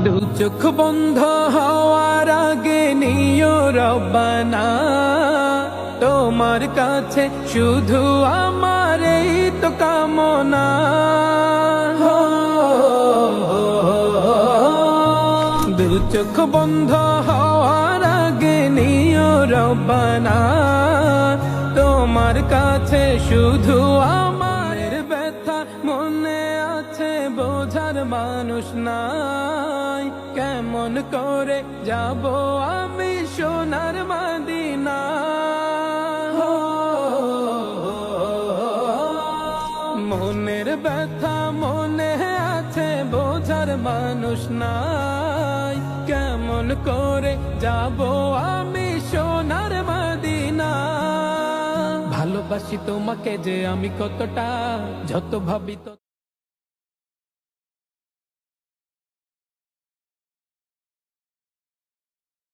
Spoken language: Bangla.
দু চোখ বন্ধ হওয়ার আগে নিও রব্বানা, তোমার কাছে শুধু আমার এই তো কামনা। দু চোখ বন্ধ হওয়ার আগে নিও রব্বানা, তোমার কাছে শুধু আমার ব্যথা মনে আছে বোঝার মানুষ নাই। কেমন করে যাব আমি সোনার মদিনা, মনের ব্যথা মনে আছে বোঝার মানুষ নাই। কেমন করে যাব আমি সোনার মদিনা। ভালোবাসি তোমাকে যে আমি কতটা, যত ভাবি তো